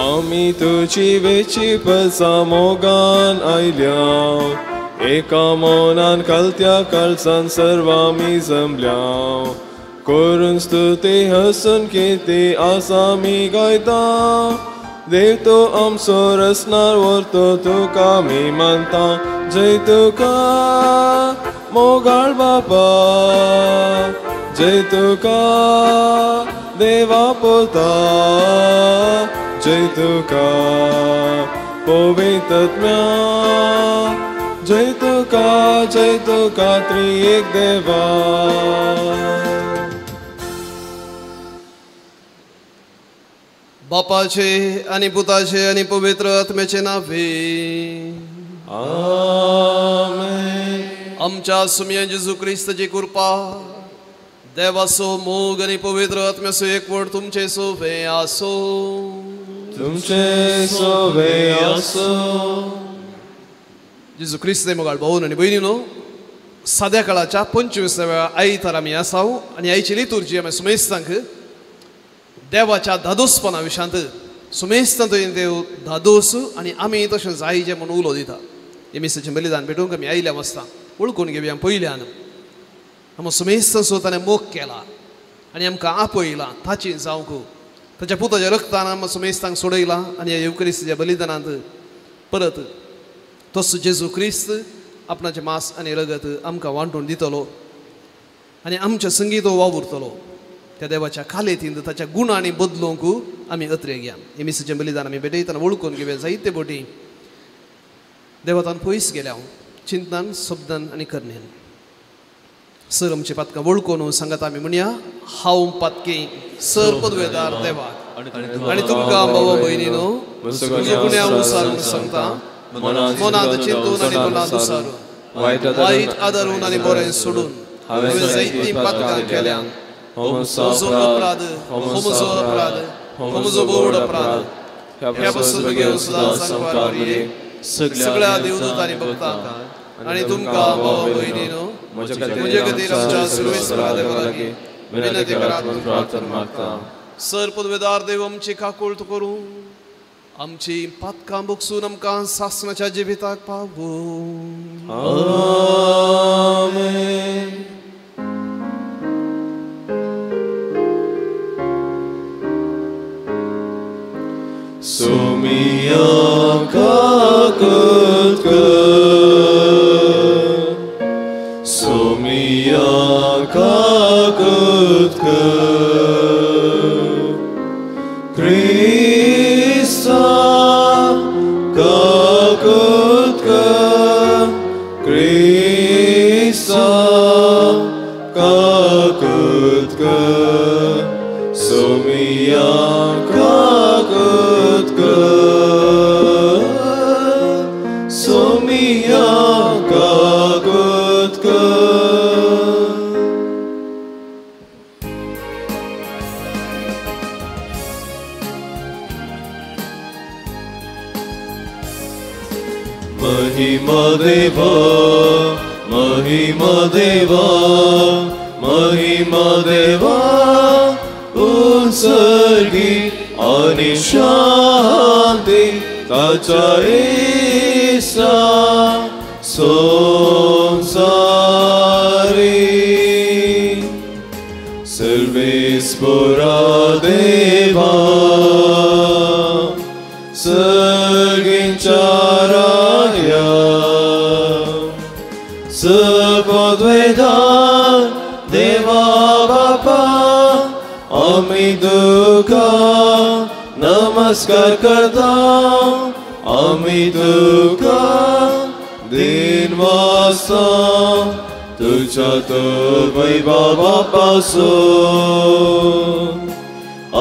आमी तुझी वेची पसामोगान आयल्या एका मौनान कलत्या कळसान सर्वामी जमल्या करून स्तुती हसून किती आसामी गायता देव तो आमचो रसनार व्हरतो तुका मी मानता जय तुका मोगाळ बापा जय तुका देवा पोता जय तुका पवित्रात्म्या जय तुका त्रिएक देवा बापाचे आणि पुताचे आणि पवित्र आत्म्याचे नावे आमेन. आमच्या सुमया जेजू ख्रिस्ताची कृपा देवाचो मोग आणि पवित्र आत्म्याचो एकवट तुमचे सोबे आसो तुमचे सोबे आसो. जेजू ख्रिस्त मोगाळ भाऊन आणि बहिणीनो साध्या काळाच्या 25व्या आयतार आमी आसाव आणि आयची लितुर्जी आमी सुमेस्तांक देवाच्या धादोसपणा विशांत सुमेस्तांत देव धादोस आणि आमी तशें जाय जे म्हणून उलो दिता हे मिसाचें बलिदान भेटूंक आमी आयल्या आसता वळखून घेवया पयल्यान आमकां सुमेस्त स्वताने मोग केला आणि आमकां आपयला ताची जावंक ताच्या पुताच्या रक्तान आमकां सुमेस्तांक सोडयला आणि ह्या युक्रिस्ताच्या बलिदानांत परत तोच जेजू ख्रिस्त आपणाचें मांस आनी रगत आमकां वांटून दितलो आनी आमच्या संगीत वावुरतलो त्या देवाच्या कालेतीन ताच्या गुणांनी बदलूंक आमी अत्रे घेया हे मिसाचें बलिदान आमी भेटयतना वळखून घेवया जायते बोटी देवातान पयस गेल्या चिंतनान शब्दान आनी करण्यान सर आमची पातकां वळखून सांगात आमी म्हणया हांव पातकी सर पदवेदार देवाक आनी तुमकां भाव भयणीनो म्हजो गुन्यांव विसारून सांगता मनांत चिंतून आनी तोंडांत विसारून वायट आदारून आनी बरें सोडून हांवें जायतीं पातकां केल्यान हो म्हजो अपराध हो म्हजो बोड अपराध ह्या पासून घेवन सदां सांगपाक सगळ्या देवदूतांनी भक्तांक आनी तुमकां भाव भयणीनो म्हजे खातीर आमच्या सर्वेस्वरा देवा लागीं विनंती करात म्हूण प्रार्थना मागता. सर पदवेदार देव आमची काकूळट करूं आमची पातकां बगसून आमकां सासणाच्या जिविताक पावूं. आमेन. Sumia kakut Sumia kakut Krista kakut Krista kakut Sumia kakut Sumia kakut Mahima Deva Mahima Deva Mahima Deva Unsargi ani shanti tacha isa sonsari Servespora Deva Sergincharaya Sepodvedar Deva Bapa आमी तुका नमस्कार करता आमी तुका दिनवासा तुझ्या तो वैभवा पासून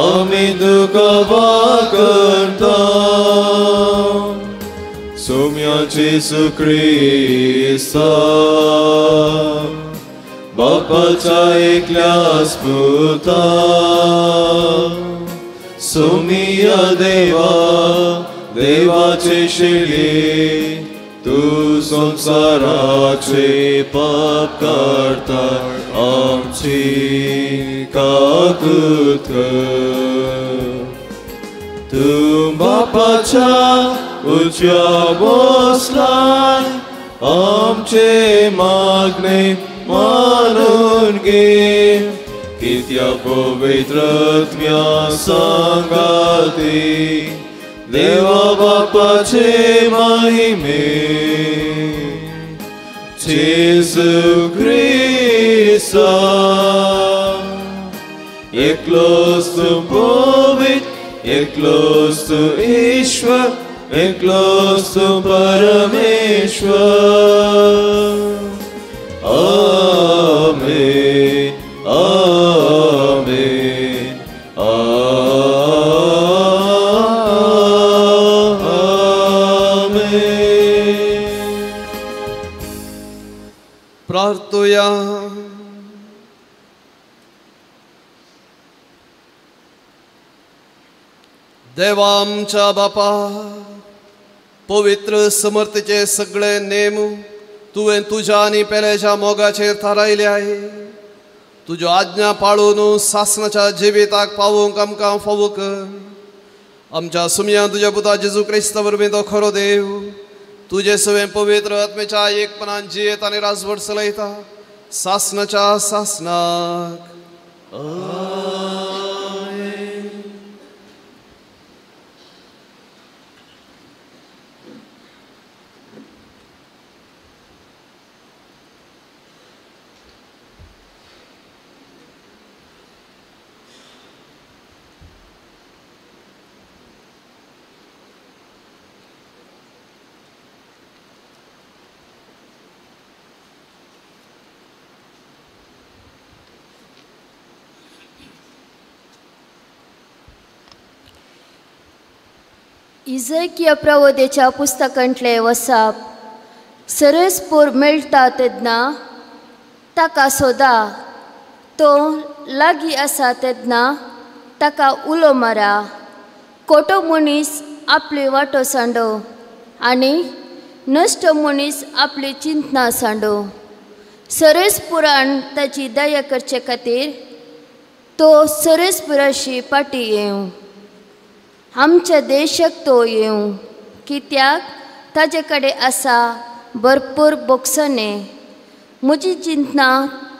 आमी तुका वाकरता सोम्या जेजू ख्रिस्ता बापाच्या एकल्याच पुता सोमिया देवा देवाचे शेळी तू संसाराचे पाप काढता आमची काकूत कर तू बापाच्या उच्या बसलाय आमचे मागणे मानून घे कित्या पवित्रत्म्या सांगाती देवा बापाचे महिमे जेसू ख्रिस्ता एकलोच तू पवित्र एकलोच तू ईश्वर एकलोच तू परमेश्वर आमेन आमेन आमेन प्रार्थूया देवा आमच्या बापा पवित्र समर्थेचे सगळे नेम तुवें तुज्या आनी पेल्याच्या मोगाचेर थारायले आहे तुज्यो आज्ञा पाळून सासनाच्या जिविताक पावूंक आमकां फावो कर आमच्या सुमया तुज्या पुता जेजू क्रिस्ता वरवीं तो खरो देव तुजे सवे पवित्र आत्मेच्या एकपणान जियेत आनी राजवट चलयता सासनाच्या सासनाक इजकिया प्रवोदेच्या पुस्तकांतले वसाप सरसपूर मेळटा तेन्ना ताका सोदा तो लागीं आसा तेन्ना ताका उलो मारा खोटो मनीस आपली वाटो सांडो आनी नश्ट मनीस आपली चिंतना सांडो सरसपुरान ताची दया करचे खातीर तो सरसपुराशी पाटी येवं आमच्या देशाक तो येवं कित्याक ताजे कडेन आसा भरपूर बोक्सने म्हजी चिंतना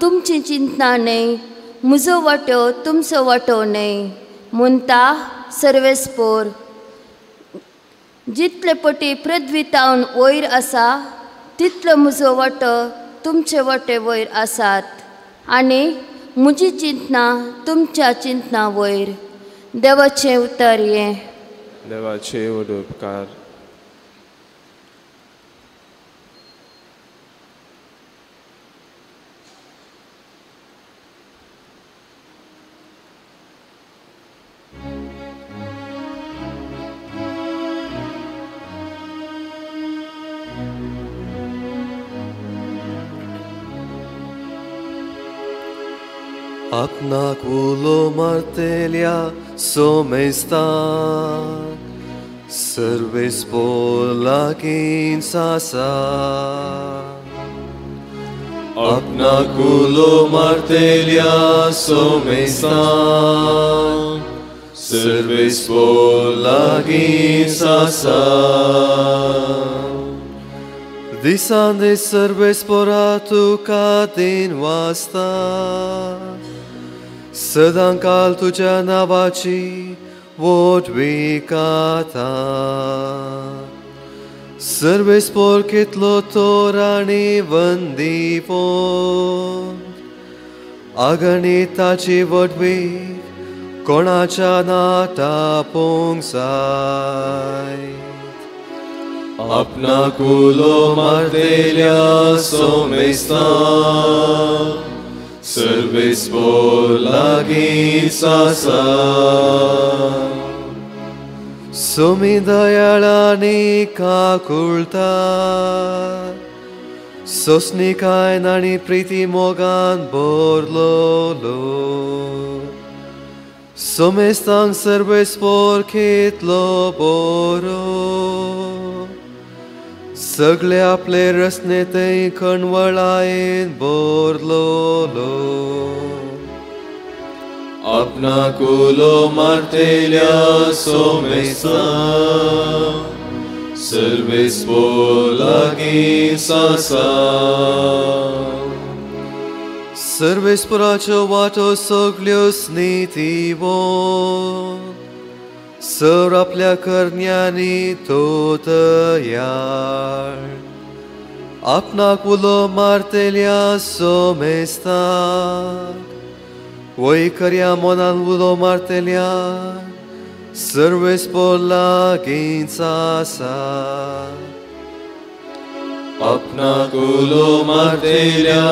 तुमची चिंतना न्हय म्हजो वाटो तुमचो वाटो न्हय म्हणटा सर्वेस्पोर जितले पटी पृथ्वीतावन वयर आसा तितलो म्हजो वाटो तुमचे वाटे वयर आसात आनी म्हजी चिंतना तुमच्या चिंतना वयर देवाचें उतर हें देवाचे उपकार आपणाक उलो मारतेल्या सोमेस्ताक सर्वेस्पोर लागीं आसा आपणाक उलो मारतेल्या सोमेस्ताक सर्वेस्पोर लागीं आसा दिसान दीस सर्वेस्पोरा तुका दिन वाजता सदां काल तुज्या नांवाची वोट विकाता सर्वेस्पोर कितलो तोर आनी वंदीपोन अगणिताची वटवीक कोणाच्या नाटा पोंग जाय आपणाक उलो मारतेल्या सोमेस्ताक सर्वेस्पोर लागीं आसा सोमी दयाळानी काकुळता सोसनिकायन आनी प्रिती मोगान बोरलो सोमेस्तांक सर्वेस्पोर कितलो बोरो सगळे आपले रस्ने थंय कणवळायेन Borlaug Apnaculo martelia somesta, serves polagi sasa. Serves puracho vato soglios nitivon, săr आपल्या करण्यानी तो तयार. Apnaculo martelia somesta, voi căria monanvulo martelia, serves pola gința sa. Apnaculo martelia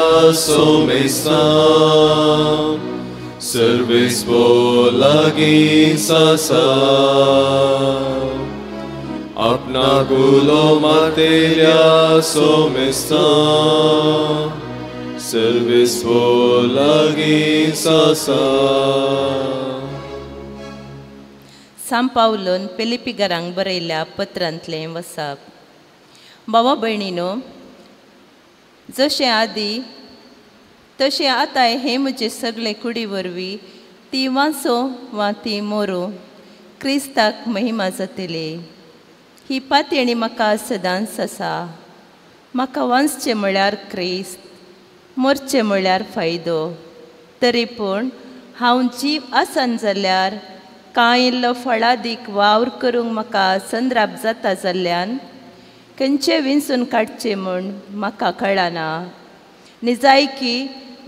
somesta, serves polagi sasa. Apnaculo martelia somesta, serves polagi sasa. San Paulon Filipigarang बरयल्या पत्रांतलें वचप. भावा भयणीनो, जशें आदी तशें आतां हे म्हजे सगळे कुडी वरवीं ती वाचो वा ती मोरो क्रिस्ताक महिमा जातली. ही पातयणी म्हाका सदांच आसा. म्हाका वाचचें म्हळ्यार क्रिस्त, मरचें म्हळ्यार फायदो. तरी पूण हांव जीव आसन जाल्यार कांय इल्लो फळादीक वावर करूंक म्हाका संद्राप जाता जाल्ल्यान खंयचें विंचून काडचें म्हूण म्हाका कळना. निजायकी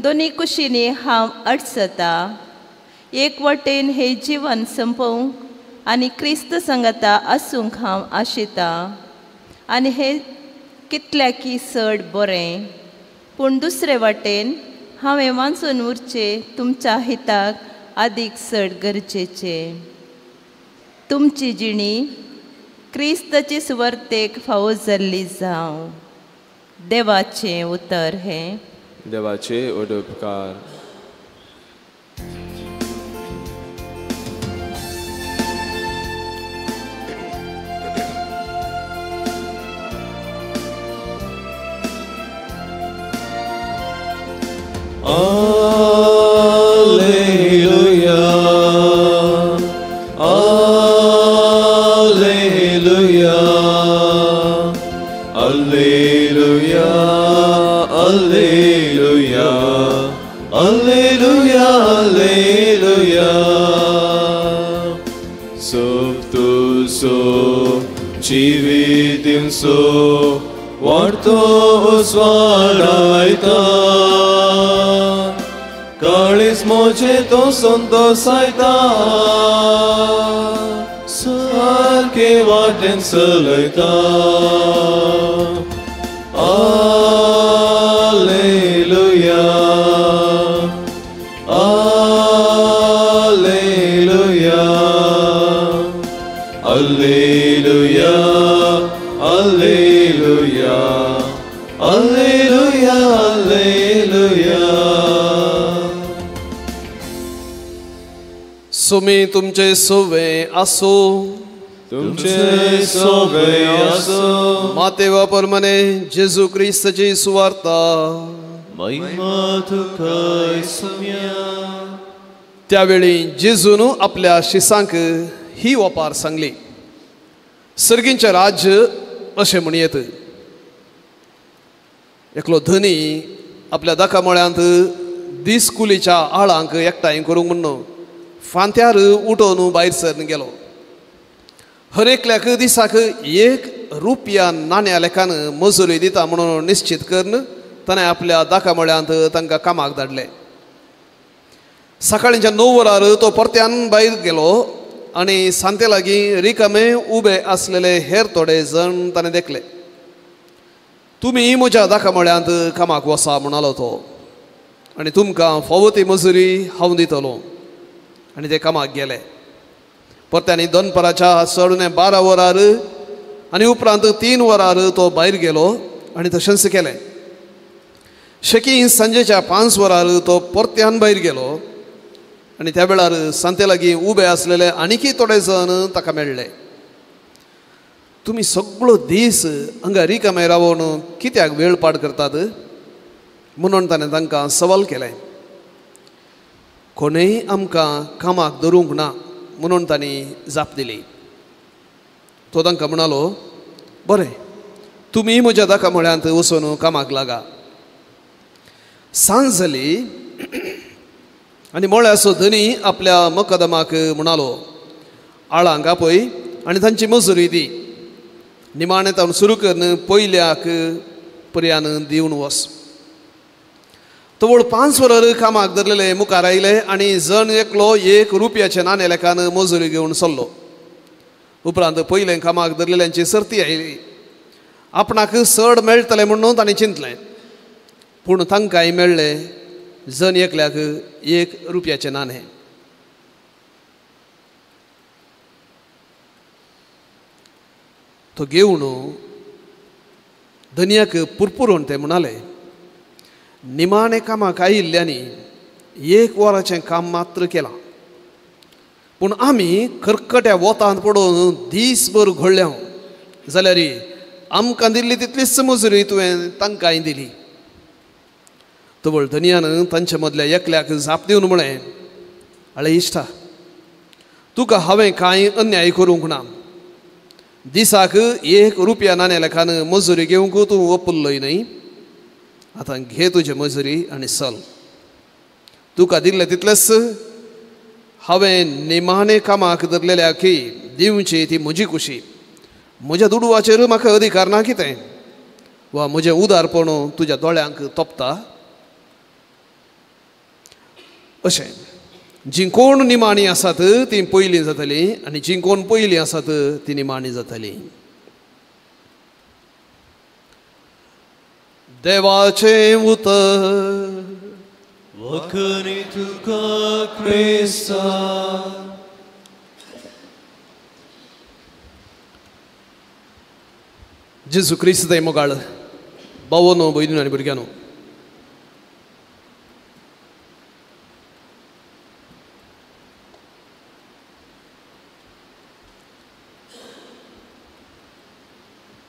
दोनी कुशींनी हांव अडचता. एक वटेन हे जिवन संपोवंक आनी क्रिस्त संगता आसूंक हांव आशिता, आनी हे कितल्याकी चड बरें. पूण दुसरे वटेन हांवें वाचून उरचें तुमच्या हिताक अदीक चड गरजेचें. तुमची जिणी क्रिस्ताचे सुवार्थेक फावो जाल्ली जावं. देवाचें उतर हें. देवाचे उदोपकार. Alleluia, Alleluia, Alleluia, Alleluia, Alleluia, Alleluia. Soptuso, civitinso, vartos valaita. Calis moce to santo saita, sarke vaten sălăita. Alleluia, Alleluia, Alleluia, Alleluia, Alleluia, Alleluia. Sumi तुमचे सोवे आसो. तुमचे सोवे आसो. मातेवा परमने जेजू क्रिस्ताची सुवार्ता. महिमा तुका येसुया. त्यावेळी जेजून आपल्या शिसांक ही वपार सांगली. सर्गींचे राज्य अशें म्हणयेत. एकलो धनी आपल्या दाखामळ्यांत दीस कुलीच्या आळांक एकठांय करूंक म्हणून फांत्यार उठोवन भायर सरून गेलो. हर एकल्याक दिसाक ₹1 नाण्या लेखान मजुरी दिता म्हणून निश्चित करून ताणें आपल्या दाखामळ्यांत तांकां कामाक धाडले. सकाळींच्या 9 वरार तो परत्यान भायर गेलो आनी सांते लागीं रिकामे उबे आसलेले हेर थोडे जण ताणें देखले. तुमी म्हज्या दाखामळ्यांत कामाक वसा म्हणालो तो, आनी तुमकां फावो ती मजुरी हांव दितलो. आनी ते कामाक गेले. परत्यांनी दनपाराच्या 12:30 वरार आनी उपरांत 3 वरार तो भायर गेलो आनी तशेंच केलें. शेकी सांजेच्या 5 वरार तो परत्यान भायर गेलो आनी त्या वेळार सांते लागीं उबे आसलेले आनीकय थोडे जण ताका मेळ्ळे. तुमी सगळो दीस हांगा रिकामे रावून कित्याक वेळ पाड करतात म्हणून ताणें तांकां सवाल केलें. कोणेय आमकां कामाक धरूंक ना म्हणून तांणी जाप दिली. तो तांकां म्हणालो, बरें, तुमी म्हज्या दाका म्हळ्यांत वचून कामाक लागा. सांज जाली आनी म्हळ्याचो धनी आपल्या मकदमाक म्हणालो, आळांक आपय आनी तांची मजुरी दी. निमाणें तावन सुरू करून पयल्याक पर्यान दिवन वच. तवळ 5 वरां कामाक धरलेले मुखार आयले आनी जण एकलो 1 रुपयाचे नाणे लेखान मजुरी घेवन चल्लो. उपरांत पयले कामाक धरलेल्यांची सर्ती आयली. आपणाक चड मेळटलें म्हणून तांणी चिंतलें, पूण तांकांय मेळ्ळें जण एकल्याक 1 रुपयाचें नाणें. तो घेवन धनयाक पुरपुरोवन ते म्हणाले, निमाणे कामाक आयिल्ल्यांनी 1 वराचें काम मात्र केलां, पूण आमी खरकट्या वोतांत पडून दीसभर घोळ्ळ्या जाल्यार आमकां दिल्ली तितलीच मजुरी तुवें तांकांय दिली. तवळ धनयान तांचे मदल्या एकल्याक जाप दिवन म्हळें, आळे इश्टा, तुका हांवें कांय अन्याय करूंक ना. दिसाक 1 रुपया नाण्या लेखान मजुरी घेवंक तूं ओपुल्लोय न्हय. आतां घे तुजी मजुरी आनी चल. तुका दिल्लें तितलेंच हांवें निमाणे कामाक धरलेल्याकय दिवची ती म्हजी खुशी. म्हज्या दुडवाचेर म्हाका अधिकार ना कितें, वा म्हजें उदारपण तुज्या दोळ्यांक तोपता. अशें जीं कोण निमाणी आसात तीं पयलीं जातलीं आनी जीं कोण पयलीं आसात तीं निमाणी जातलीं. देवाचें उतर वखणी तुका क्रिस्ता. जेजू क्रिस्त दय मोगाळ भावनो भयणीनो आनी भुरग्यांनो,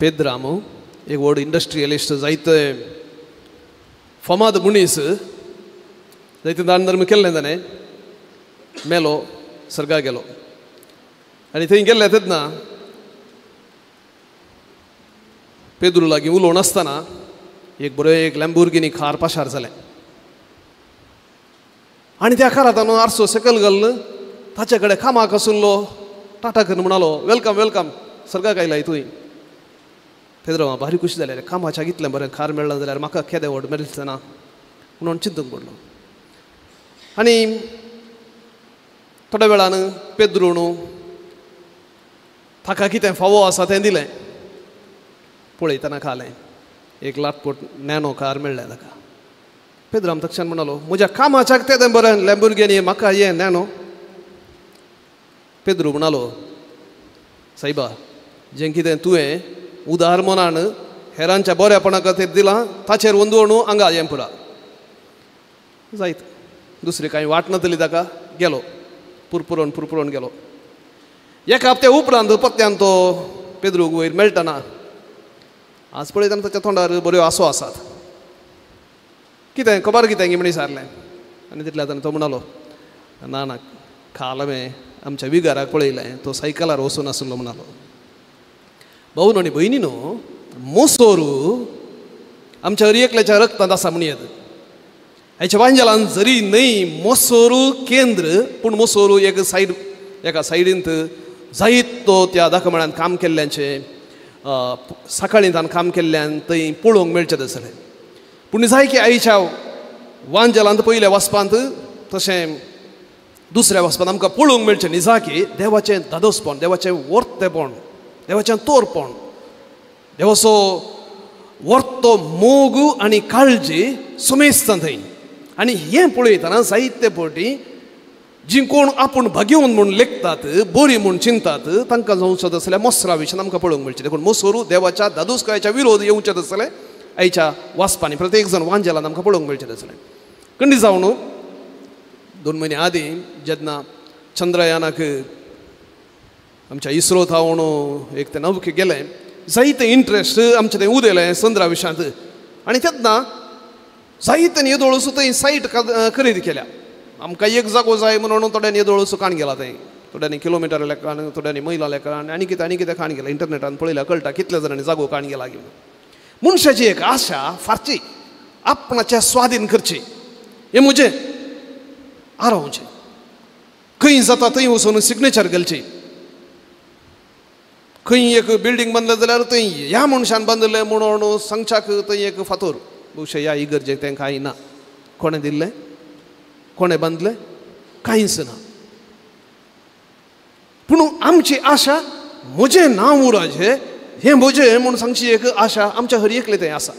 पेद्राम एक व्हड इंडस्ट्रियलिस्ट, जायते फामाद मनीस, जायते दान धर्म केल्लें ताणें. मेलो, सर्गाक गेलो आनी थंय गेल्ले तेन्ना पेद्रू लागीं उलोवन आसतना एक लॅम्बोर्गिनी कार पाशार जालें आनी त्या कारांत ताणें आरसो सकयल घालून ताचे कडेन कामाक आशिल्लो टाटा करून म्हणालो, वेलकम वेलकम, सर्गाक आयला हितूय. पेद्रो भारी खुशी जाले, कामाच्या इतलें बरें कार मेळ्ळां जाल्यार म्हाका केदें व्हड मेळचें ना म्हणून चिंतूंक पडलो. आनी थोड्या वेळान पेद्रून ताका कितें फावो आसा तें दिलें. पळयतना खालें 1 लाखपट नॅनो कार मेळ्ळें ताका. पेद्राम तक्षण म्हणालो, म्हज्या कामाच्या तेदें बरें लॅम्बोर्गिनी, म्हाका हें नॅनो. पेद्रू म्हणालो, सायबा, जें कितें तुवें उदार मनान हेरांच्या बऱ्यापणा खातीर दिलां ताचेर वंदवण हांगा हें पुरा. जायत दुसरी कांय वाट नातली ताका. गेलो, पुरपुरोन गेलो. एका हप्त्या उपरांत पत्त्यान तो पेद्रूक वयर मेळटना आज पळयतना ताच्या तोंडार बऱ्यो आसो आसात. कितें खबर कितें गी म्हण विचारलें आनी तितल्या तो म्हणालो, ना ना, काल हांवें आमच्या विगाराक पळयलें, तो सायकलार वचून आशिल्लो म्हणालो. भाऊनो आनी भयणीनो, मोसोरू आमच्या हर एकल्याच्या रक्तांत आसा म्हण येत. हेच्या वांजेलान जरी न्हय मोसोरू केंद्र, पूण मोसोरू एका सायडींत जायतो त्या दाखमळ्यान काम केल्ल्यांचे, सकाळीं तान काम केल्ल्यान थंय पळोवंक मेळचें आसलें. पूण जाय की आयच्या वांजेलांत पयल्या वचपांत तशें दुसऱ्या वचपांत आमकां पळोवंक मेळचें न्ही. जा की देवाचें दादोसपण, देवाचें वर्तेपण, देवाचें तोरपण, देवाचो वर्तो मोग आनी काळजी सुमेस्ता थंय. आनी हें पळयतना जायते फावटी जीं कोण आपूण भाग्यवन म्हूण लेखतात, बरी म्हूण चिंतात, तांकां जावचो आसल्या मोसरा विशीं आमकां पळोवंक मेळचें. देखून मोसोरू देवाच्या दादोसकायाच्या विरोध येवचें आसलें आयच्या वाचपांनी प्रत्येक जण वांजेलान आमकां पळोवंक मेळचें आसलें. खंडी जावन 2 म्हयने आदीं जेन्ना चंद्रयानाक आमच्या इस्रो थावण एक ते नौके गेलें, जायते इंट्रस्ट आमचें थंय उदेलें चंद्रा विशयांत. आनी तेन्ना जायते येदोळ सुद्दां थंय सायट खरेदी केल्या. आमकां एक जागो जाय म्हणून थोड्यांनी येदोळ सुकान गेला थंय थोड्यांनी किलोमिटर लेखान थोड्यांनी मैला लेखान आनी कितें खाण गेला इंटरनेटान पळयल्यार कळटा कितल्या जाणांनी जागो काण गेला घेवन मनशाची एक आशा फारची आपणाचे स्वाधीन करची हे म्हजें आरावचें खंय जाता थंय वचून सिग्नेचर घालची खंय एक बिल्डींग बांदलें जाल्यार थंय ह्या मनशान बांदलें म्हणून सांगच्याक थंय एक फातोर बहुशा ह्या इगर्जेक तेंकां कांय ना कोणें दिल्लें कोणें बांदलें कांयच ना पूण आमची आशा म्हजें नांव उराजें हें म्हजें म्हूण सांगची एक आशा आमच्या हर एकले थंय आसा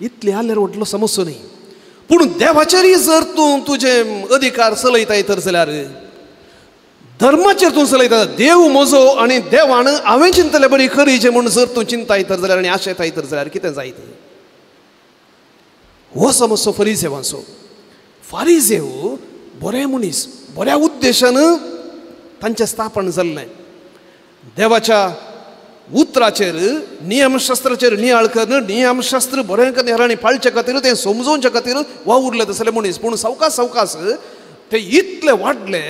इतलें आल्यार व्हडलो समस्या न्ही पूण देवाचेरय जर तूं तुजे अधिकार चलयता तर जाल्यार धर्माचेर तूं चलयता देव म्हजो आनी देवान हांवें चिंतलें बरी खरीचें म्हूण जर तूं चिंताय तर जाल्यार आनी आशेताय तर जाल्यार कितें जायत हो समस्या फरिसेवांचो फारिसेव बरे मनीस बऱ्या उद्देशान तांचें स्थापन जाल्लें देवाच्या उतराचेर नियमशास्त्राचेर नियाळ करून नियमशास्त्र बरें हेरांनी पाळचे खातीर तें समजोवचे खातीर वावुरले तसले मनीस पूण सावकास ते इतले वाडले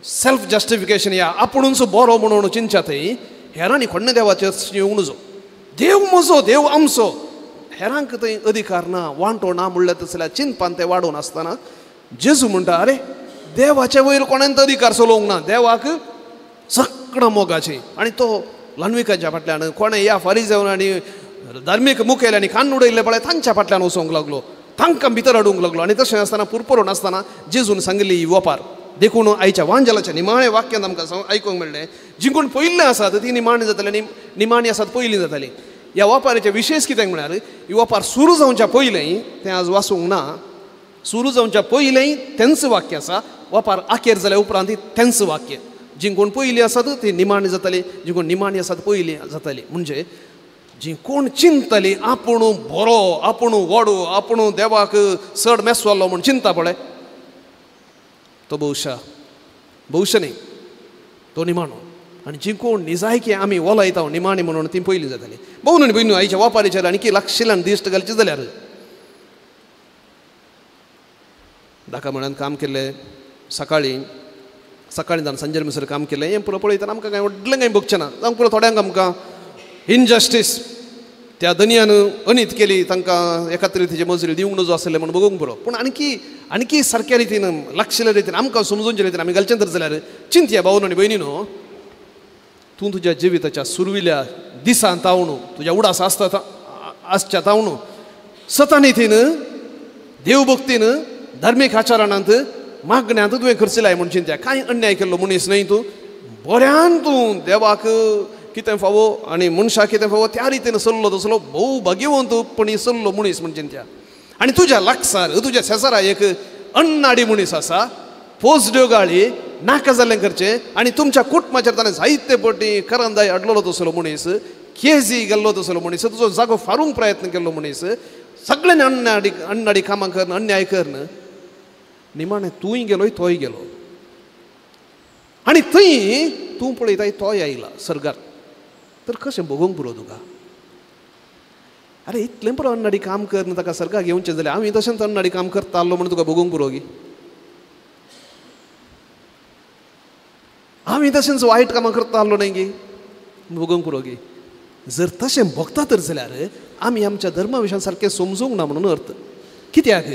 सेल्फ जस्टिफिकेशन या आपुणूच बरो म्हणून चिंतच्या थंय हेरांनी खोडणे देवाचेर येवंक नजो देव म्हजो देव आमचो हेरांक थंय अधिकार ना वांटो ना म्हणलें तसल्या चिंतपान ते वाडोवन आसतना जेजू म्हणटा अरे देवाचे वयर कोणेंच अधिकार चलोवंक ना देवाक सगळं मोगाची आनी तो ल्हानविकांच्या फाटल्यान कोणें ह्या फारिसेवान आनी धार्मीक मुखेल्यांनी कान उडयल्ले पळय तांच्या फाटल्यान वचोंक लागलो तांकां भितर हाडूंक लागलो आनी तशें आसतना पुरपुरून आसतना जेजून सांगली ही वपार देखून आयच्या वांजलाच्या निमाणे वाक्यांत आमकां आयकूंक मेळ्ळें जी कोण पयलीं आसात ती निमाणी जाताली निमाणी आसात पयलीं जाताली ह्या वापाराचे विशेश कित्याक म्हळ्यार ही वापार सुरू जावच्या पयलीं तें आज वाचूंक ना सुरू जावच्या पयलीं तेंच वाक्य आसा वापार आखेर जाल्या उपरांत तेंच वाक्य जी कोण पयलीं आसात ती निमाणी जाताली जी कोण निमाणी आसात पयलीं जाताली म्हणजे जी कोण चिंतताली आपूण बरो आपूण व्हडो आपूण देवाक चड मेस्वालो म्हूण चिंता पळय तो भविष्य न्ही तो निमाणो आनी जी कोण निजायकी आमी वलयता निमाणी म्हणून ती पयलीं जाताली भोव न्ही भयणू आयच्या वापारीचेर आनी लक्षिलान दिश्ट घालचे जाल्यार दाका म्हणान काम केलें सकाळीं जावन सांजेर मिसर काम केलें हें पुरो पळयतना आमकां कांय व्हडलें कांय भोगचें ना जावं पुरो थोड्यांक आमकां इनजस्टीस त्या दनयान अनीत केली तांकां एका तरेची मजुरी दिवंक नजो आसलें म्हूण बगूंक पुरो पूण आनीकी सारक्या रितीन लक्षल्या रितीन आमकां समजूनच्या रितीन आमी घालचें तर जाल्यार चिंतया भावन आनी भयणीनो तूं तुज्या जिविताच्या सुरविल्या दिसान तावणू तुज्या उडास आसच्या तावणू सतानितीन देवभक्तीन धार्मीक आचारणांत मागण्यांत तुवें खर्च लाय म्हूण चिंत्या कांय अन्याय केल्लो मनीस न्हय तूं बऱ्यान तूं देवाक कितें फावो आनी मनशाक कितें फावो त्या रितीन चल्लो तसलो भोव भाग्यवंतपणी चल्लो मनीस म्हूण चिंत्या आनी तुज्या लागसार तुज्या शेजारा एक अन्नाडी मनीस आसा पोसड्योगाळी नाका जाल्लें करचें आनी तुमच्या कुटुंबाचेर ताणें जायते पटी करंदाय हाडलेलो तसलो मनीस केजी गेल्लो तसलो मनीस तुजो जागो फारूंक प्रयत्न केल्लो मनीस सगळ्यांनी अन्नाडी कामां करन अन्याय करन निमाणें तूंय गेलोय तोय गेलो आनी थंय तूं पळयताय तोय आयला सर्गार तर कशें भोगूंक पुरो तुका अरे इतलें पुरो अन्नाडी काम करन ताका सर्गाक घेवचें जाल्यार हांव तशेंच अन्नाडी काम करता आसलो म्हूण तुका भोगूंक पुरो गी हांव तशेंच वायट कामां करता आसलो न्हय गी भोगूंक पुरो गी जर तशें भोगता तर जाल्यार आमी आमच्या धर्मा विशयान सारकें समजूंक ना म्हणून अर्थ कित्याक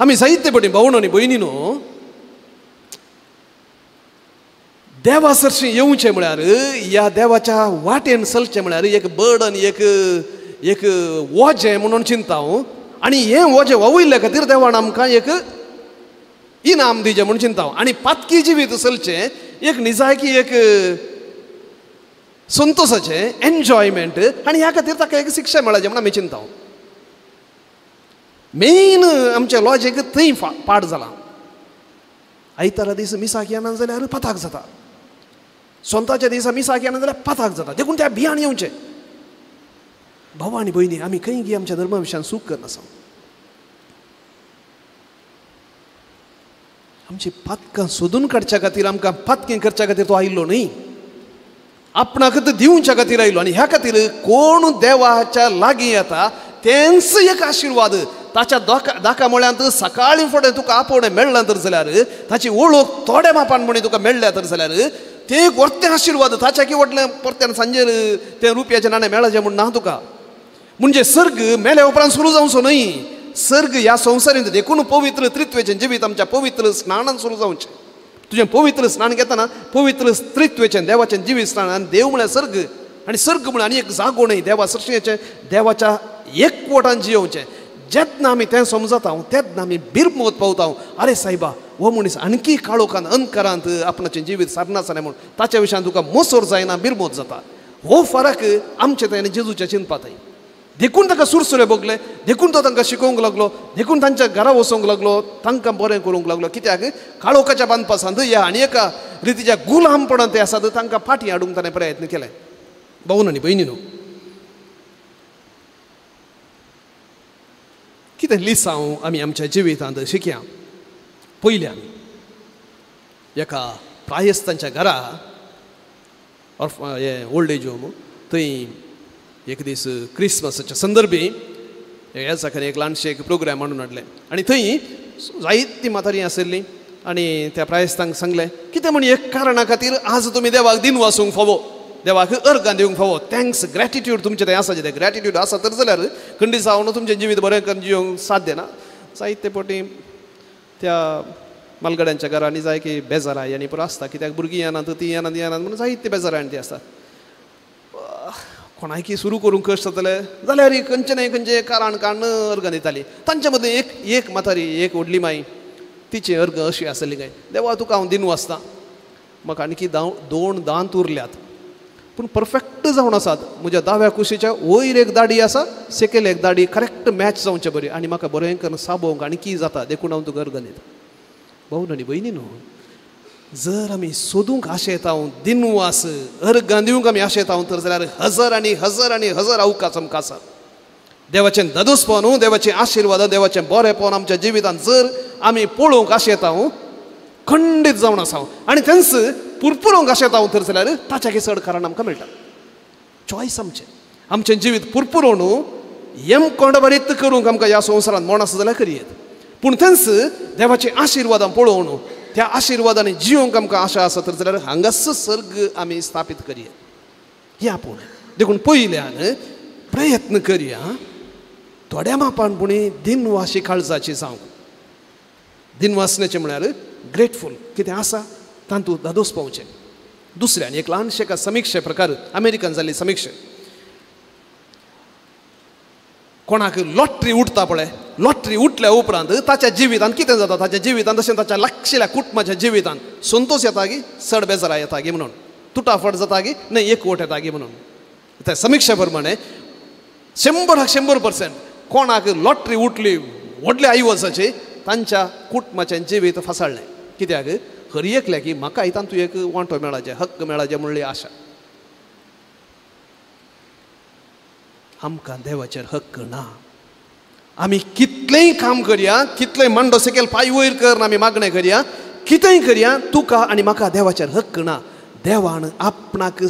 आमी जायते पटी भावणो आनी भयणीनो देवा सरशी येवचें म्हळ्यार ह्या देवाच्या वाटेन चलचें म्हळ्यार एक बर्डन एक वजें म्हणून चिंता हांव आनी हें वजें वयल्या खातीर देवान आमकां एक इनाम दिजें म्हणून चिंता हांव आनी पातकी जिवीत चलचें एक निजायकी एक संतोशाचें एन्जॉयमेंट आनी ह्या खातीर ताका एक शिक्षा मेळचें म्हूण आमी चिंता हांव मेन आमचें लॉजीक थंय पाड जालां आयतारा दीस मिसाक येना जाल्यार पाताक जाता स्वताच्या दिसा मिसाक येना जाल्यार पाताक जाता देखून त्या भियान येवचें भावा आनी भयणी आमी खंय गी आमच्या धर्मा विशयान सूख करनासा आमची पातकां सोदून काडच्या खातीर आमकां पातकी करच्या खातीर तो आयिल्लो न्ही आपणाक दिवच्या खातीर आयिल्लो आनी ह्या खातीर कोण देवाच्या लागीं येता तेंच एक आशिर्वाद ताच्या दाका म्हळ्यांत सकाळी फुडें तुका आपोवणें मेळ्ळां तर जाल्यार ताची वळख थोड्या मापान म्हणी तुका मेळ्ळ्या तर जाल्यार ते एक व्हडलें आशिर्वाद ताच्या की व्हडलें परत्यान सांजेर तें रुपयाचें नाणें मेळचें म्हूण ना तुका. म्हणजे सर्ग मेल्या उपरांत सुरू जावचो न्हय. सर्ग ह्या संवसारींत देखून पवित्र त्रित्वेचें जिवीत आमच्या पवित्र स्नानान सुरू जावचें. तुजें पवित्र स्नान घेतना पवित्र त्रित्वेचें देवाचें जिवीत स्नान आनी देव म्हळ्यार सर्ग आनी सर्ग म्हळ्यार आनी एक जागो न्हय. देवा सृश्टेचें देवाच्या एकवटान जियोवचें. जेन्ना आमी तें समजता तेन्ना आमी बिरमोत पावता अरे सायबा हो मनीस आणखी काळोखान अंधकारांत आपणाचें जिवीत सारनासलें म्हूण ताच्या विशयान तुका मसोर जायना बिरमोत जाता. हो फरक आमचे थंय जेजूच्या चिंतपातय. देखून ताका सुरसुरे भोगले, देखून तो तांकां शिकोवंक लागलो, देखून तांच्या घरा वचोवंक लागलो, तांकां बरें करूंक लागलो. कित्याक काळोखाच्या बांदपासांत ह्या आनी एका रितीच्या गुलामपणान ते आसात तांकां फाटीं हाडूंक ताणें प्रयत्न केले. भाऊन आनी भयणीनो, कितें लिसांव आमी आमच्या जिवितांत शिकया. पयलीं आमी एका प्रायस्तांच्या घरा ओल्ड एज होम थंय एक दीस क्रिसमसाच्या संदर्भी ह्या दिसाखान एक ल्हानशें एक प्रोग्राम हाडून हाडलें आनी थंय जायतीं म्हातारीं आशिल्लीं आनी त्या प्रायस्तांक सांगलें कितें म्हण एक कारणा खातीर आज तुमी देवाक दिन वासूंक फावो, देवाक अर्गां दिवंक फावो. थँक्स ग्रॅटिट्यूड तुमचें तें आसा जें ग्रॅटिट्यूड आसा तर जाल्यार खंडी जावन तुमचें जिवीत बरें करून जियोंक साध्य ना. जायते फावटी त्या मालगड्यांच्या घरांनी जाय की बेजाराय आनी पुरो आसता. कित्याक भुरगीं येनात तीं येनात म्हणून जायते बेजाराय ती आसता. कोणायकी सुरू करूंक कश्ट जातले जाल्यार खंयचे न्हय खंयचे कारण काडून अर्गां दितालीं. तांचे मदीं एक म्हातारी एक व्हडली माई तिची अर्ग अशी आसली काय, देवा तुका हांव दिनू आसता, म्हाका आणखी 2 दांत उरल्यात पूण परफेक्ट जावन आसात. म्हज्या दाव्या कुशीच्या वयर एक दाडी आसा, सकयल एक दाडी करेक्ट मॅच जावचें बरी आनी म्हाका बरें करून साबोवंक आणकी जाता, देखून हांव तुका अर्ग दिता. भाऊ आनी भयणीनो, जर आमी सोदूंक आशेता दिनवास अर्गां दिवंक आमी आशेता तर जाल्यार हजार आनी हजार आनी हजार अवकाश आमकां आसा. देवाचें दादोसपण, देवाचें आशिर्वाद, देवाचें बरेंपण आमच्या जिवितांत जर आमी पळोवंक आशेता खंडीत जावन आसा आनी तेंच पुरपुरोवंक आशेता तर जाल्यार ताच्या चड कारण आमकां मेळटा. चॉयस आमचें जिवीत पुरपुरोवन येमकोंड करूंक आमकां ह्या संवसारांत म्हण आसा जाल्यार करियेत. पूण तेंच देवाचें आशिर्वादां पळोवन त्या आशिर्वादांनी जियोंक आमकां आशा आसा तर जाल्यार हांगास सर्ग आमी स्थापीत करिया. या पूण देखून पयल्यान प्रयत्न करिया थोड्या मापानपणी दिनवाशी काळजाची जावंक. दिनवासनेचें म्हळ्यार ग्रेटफूल कितें आसा तातूंत दादोस पावचें. दुसऱ्यान एक ल्हानशें एका समिक्षे प्रकार अमेरिकान जाल्ली समिक्षा. कोणाक लॉटरी उठता पळय, लॉटरी उठल्या उपरांत ताच्या जिवितांत कितें जाता, ताच्या जिवितांत तशें ताच्या लाक्षिल्या कुटुंबाच्या जिवितांत संतोश येता की चड बेजारा येता गी म्हणून, तुटाफट जाता की न्हय एकवट येता गी म्हणून. त्या समिक्षे प्रमाणे 100% कोणाक लॉटरी उठली व्हडल्या आयवसाची तांच्या कुटुंबाचें जिवीत फसाळलें. कित्याक खरी एकल्या की म्हाका हितान तूं एक वांटो मेळाचे, हक्क मेळाचे म्हणली आशा. आमकां देवाचेर हक्क ना. आमी कितलेंय काम करया, कितलेंय मांडो सकयल पांय वयर कर आमी मागणें करया, कितेंय करया, तुका आनी म्हाका देवाचेर हक्क ना. देवान आपणाक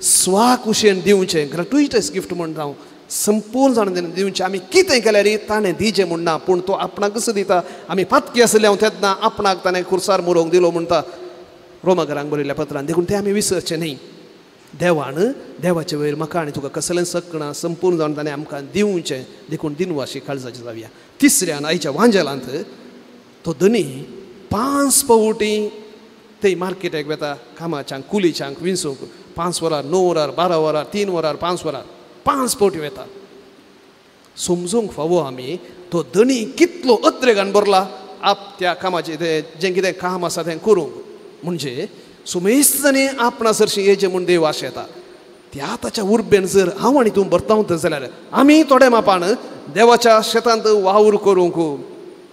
स्वाकुशेन दिवचें, ग्रॅट्युइटस गिफ्ट म्हणटा हांव, संपूर्ण जाण दिवचें. आमी कितें केल्यार ताणें दिचें म्हणना, पूण तो आपणाकच दिता. आमी पातकी आसले हांव तेन्ना आपणाक ताणें खुर्सार मोरोवंक दिलो म्हणटा रोमाघरांक बरयल्ल्या पत्रांत. देखून तें आमी विसरचें न्हय. देवान देवाचे वयर म्हाका आनी तुका कसलें सकणा संपूर्ण जावन ताणें आमकां दिवचें. देखून दिनवाशी काळजाची जावया. तिसऱ्यान आयच्या वांजेलांत तो धनी 5 पावटी थंय मार्केटाक वेता कामाच्यांक कुलीच्यांक विंसूंक. 5 वरां, 9 वरां, 12 वरां, 3 वरां, 5 वरां, 5 पावटी वेता. समजूंक फावो आमी तो धनी कितलो अद्रेगान भरला त्या कामाचें जें कितें काम आसा तें करूंक. म्हणजे सुमेस्तनी आपणा सरशी येचें म्हूण देव आशेता. त्या ताच्या उर्बेन जर हांव आनी तूं बरतावंत जाल्यार आमी थोड्या मापान देवाच्या शेतांत वावर करूंक,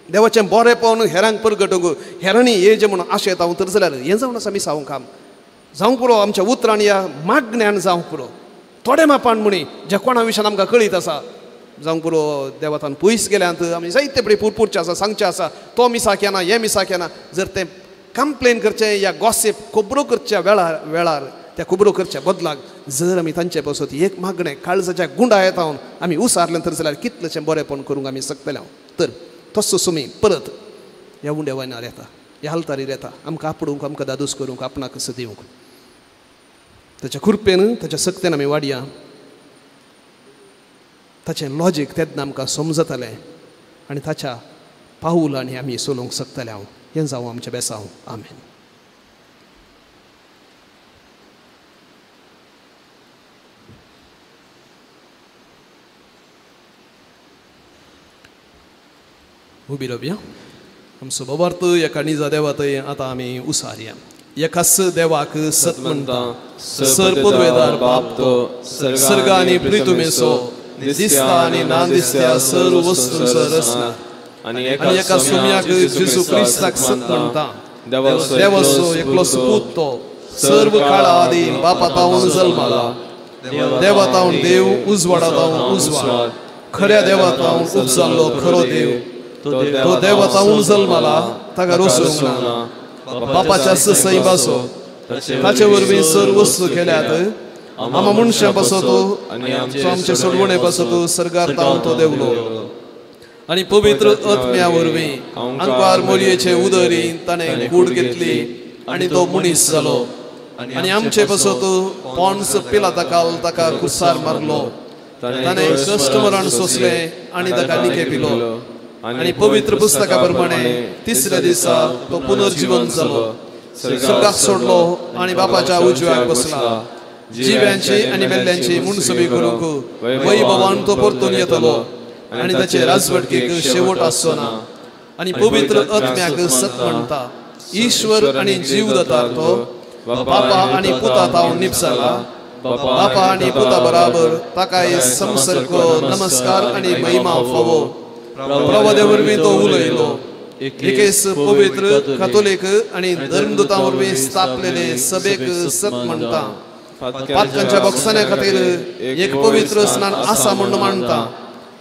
देवाचें बरेंपण हेरांक परगटूंक, हेरांनी येचें म्हूण आशेता तर जाल्यार हें जावन आसा मिसावूं काम जावंक पुरो. आमच्या उतरान या मागण्यान जावंक पुरो. थोड्या मापान म्हणी ज्या कोणा विशयान आमकां कळीत आसा जावंक पुरो. देवातान पयस गेल्यांत आमी जायते बरें पुरपुरचें आसा, सांगचें आसा, तो मिसाक येना, हें मिसाक येना. जर तें कंप्लेन करचें या गॉसिप खबरो करच्या वेळार त्या खबरो करच्या बदलाक जर आमी तांचे पासत एक मागणें काळजाच्या गुंडा येता आमी उसारलें तर जाल्यार कितलेशें बरेंपण करूंक आमी शकतले तर तसो सुमी परत ह्या उंड्या वायनार येता ह्या हालतारीर येता आमकां आपडूंक आमकां दादूस करूंक आपणाक कसो दिवंक ताच्या कृपेन ताच्या सक्तेन आमी वाडया ताचें लॉजीक तेन्ना आमकां समजतलें आनी ताच्या पावलांनी आमी चलोवंक शकतले हांव हें जावं आमचें बेसांव आमेन. उबी रावया आमचो बाबार्थ एका निजा देवा थंय आतां आमी उसारया. एकाच देवाक सत म्हणटा सर पदवेदार बाप तो सर्ग आनी पृथ्वीचो दिसता आनी ना दिसत्या सर्व वस्तूंचो रचना आनी एका सुम्याक जेजू क्रिस्ताक सत म्हणटा देवाचो एकलो सपूत तो सर्व काळा आदी बापा तावन जल्माला देवा तावन देव उजवाडा तावन उजवाड खऱ्या देवा तावन उपजाल्लो खरो देव तो देवा तावन जल्माला ताका रोसूंक ना बापाच्या सई बासो ताचे वरवीं सर्व वस्तू केल्यात आमा मनशां पासो तो आमचे सोडवणे पासो तो सर्गार तावन तो देवलो आनी पवित्र आत्म्या वरवीं आंकार मोलयेचे उदरीन ताणें कूड घेतली आनी तो मनीस जालो आनी आमचे पासो तो पोन्स पिलाताकाल ताका कुसार मारलो ताणें कश्ट मरण सोंसलें आनी ताका निकेपिलो आनी पवित्र पुस्तका प्रमाणे तिसऱ्या दिसा तो पुनर्जीवन जालो सर्गाक सोडलो आनी बापाच्या उजव्याक बसला जिव्यांची आनी मेल्ल्यांची मुनसबी करूंक वैभवान तो परतून येतलो आनी ताचे राजवटकेक शेवट आसचो ना आनी पवित्र आत्म्याक सत म्हणटा ईश्वर आनी जीव दातार तो बापा आनी पुता तावन निपसाला बापा आनी पुता बराबर ताकाय संसर्ग नमस्कार आनी महिमा फावो प्रवादे वरवीं तो उलयलो एकेस पवित्र कातोलीक आनी धर्मदूतां वरवीं स्थापलेले सभेक सत म्हणटा पातकांच्या बक्षाण्या खातीर एक पवित्र स्नान आसा म्हूण मानता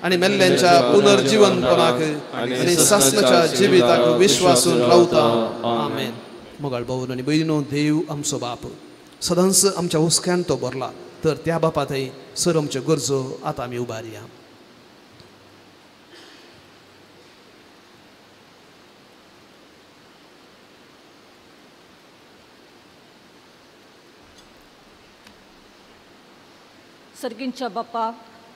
आनी मेल्ल्यांच्या पुनर्जीवनपणाक आनी सासणाच्या जिविताक विश्वासून रावता आमेन. मोगाळ भाऊ आनी भयणीनो देव आमचो बाप सदांच आमच्या हुस्क्यान तो भरला तर त्या बापा थंय सर आमच्यो गरजो आतां आमी उबारया. सर्गींच्या बापा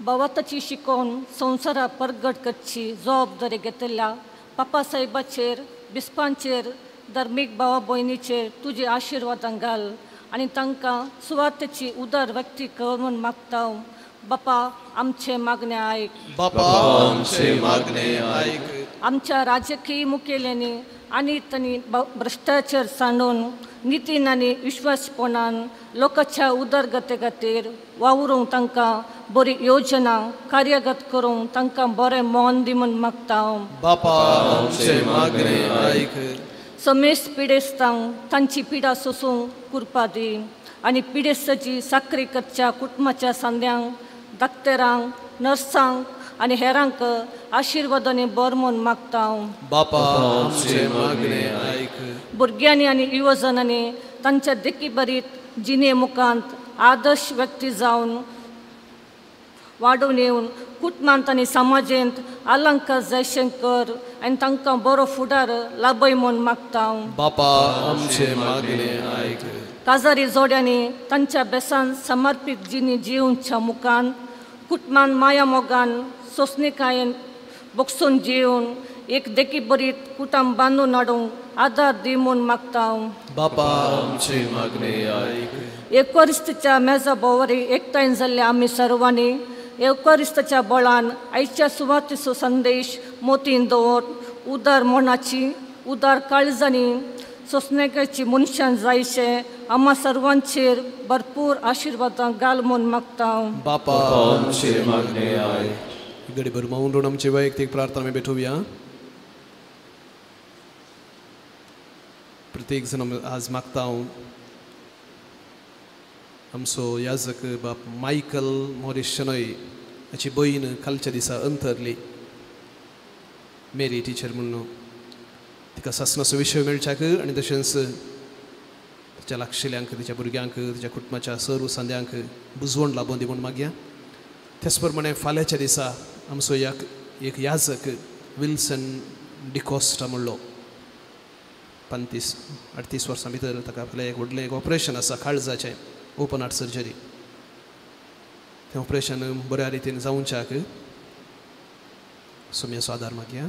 बावताची शिकोवन संवसारा परगट करची जबाबदारी घेतल्या बापा साहेबाचेर बिस्पांचेर धर्मीक भावा भयणीचेर तुजे आशिर्वादां घाल आनी तांकां सुवातेची उदार व्यक्ती करून मागता. बापा आमचे मागणे आयक. बापा आमचे मागणे आयक. आमच्या राजकीय मुखेल्यांनी आनी तांणी भ्रश्टाचार सांडून नितीन आनी विश्वासपणान लोकांच्या उदरगते खातीर वावरूंक तांकां बरी योजना कार्यगत करूंक तांकां बरें मोन दी म्हूण मागता. बापा आमचे मागणे आयक. समेस्त पिडेस्तांक तांची पिडा सोसूंक कृपा दी आनी पिडेस्ताची साखरी करच्या कुटुंबाच्या सांद्यांक दाक्तेरांक नर्सांक आनी हेरांक आशिर्वादांनी बर म्हूण मागता. बापा आमचे मागणे आयक. भुरग्यांनी आनी युवजनांनी तांच्या देखी बरीत जिणे मुखांत आदर्श व्यक्ती जावन वाडून येवन कुटुंबांत आनी समाजांत अलंकार जयशंकर आनी तांकां बरो फुडार लाभय म्हूण मागता. बापा आमचे मागणे आयक. काजारी जोड्यांनी तांच्या बेसान समर्पीत जिणी जिवच्या मुखांत कुटुंबान माया मोगान सोसणिकायेन बोगसून जिवन एक देखी बरीत कुटुंब बांदून हाडूंक आदार दी म्हूण मागता. बापा आमचे मागणे आयक. एवकारिस्ताच्या मेजा बोवारी एकठांय जाल्ले आमी सर्वांनी एवकारिस्ताच्या बळान आयच्या सुवातेचो संदेश मोतीन दवर उदार मोनाची उदार काळजांनी सोसणेकाची मनशान जायचे आम्हा सर्वांचेर भरपूर आशिर्वादां घाल म्हूण मागता. बापा आमचे मागणे आयक. घडीभर मौन रावन आमची वैयक्तीक प्रार्थना आमी भेटुया. प्रत्येक जण आज मागता आमचो याजक बाप मायकल मॉरिस शनोय हाची भयण कालच्या दिसा अंतरली मेरी टिचर म्हणून तिका सासणाचो विशय मेळच्याक आनी तशेंच तिच्या लागशिल्यांक तिच्या भुरग्यांक तिच्या कुटुंबाच्या सर्व संद्यांक बुजवण लाभून दी म्हूण मागया. त्याच प्रमाणे फाल्यांच्या दिसा आमचो एक याजक विल्सन डिकोस्टा म्हणलो 35-38 वर्सां भितर ताका आपलें एक व्हडलें एक ऑपरेशन आसा काळजाचें ओपन हार्ट सर्जरी. तें ऑपरेशन बऱ्या रितीन जावच्याक सुमयाचो आदार मागया.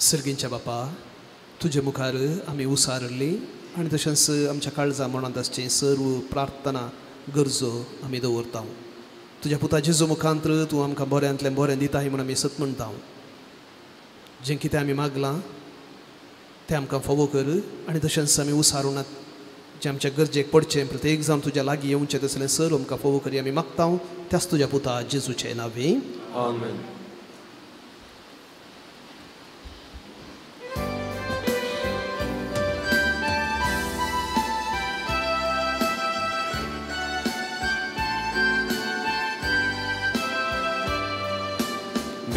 सर्गींच्या बापा तुजे मुखार आमी उसारली आनी तशेंच आमच्या काळजा मनांत आसची सर्व प्रार्थना गरजो आमी दवरता. तुज्या पुता जेजू मुखांतर तूं आमकां बऱ्यांतलें बरें दिताय म्हूण आमी सत म्हणटा. जें कितें आमी मागलां तें आमकां फावो कर आनी तशेंच आमी उसारुनात जें आमच्या गरजेक पडचें प्रत्येक जावन तुज्या लागीं येवचें तसलें सर्व आमकां फावो करी आमी मागता. त्याच तुज्या पुता जेजूचे नांवी आमेन.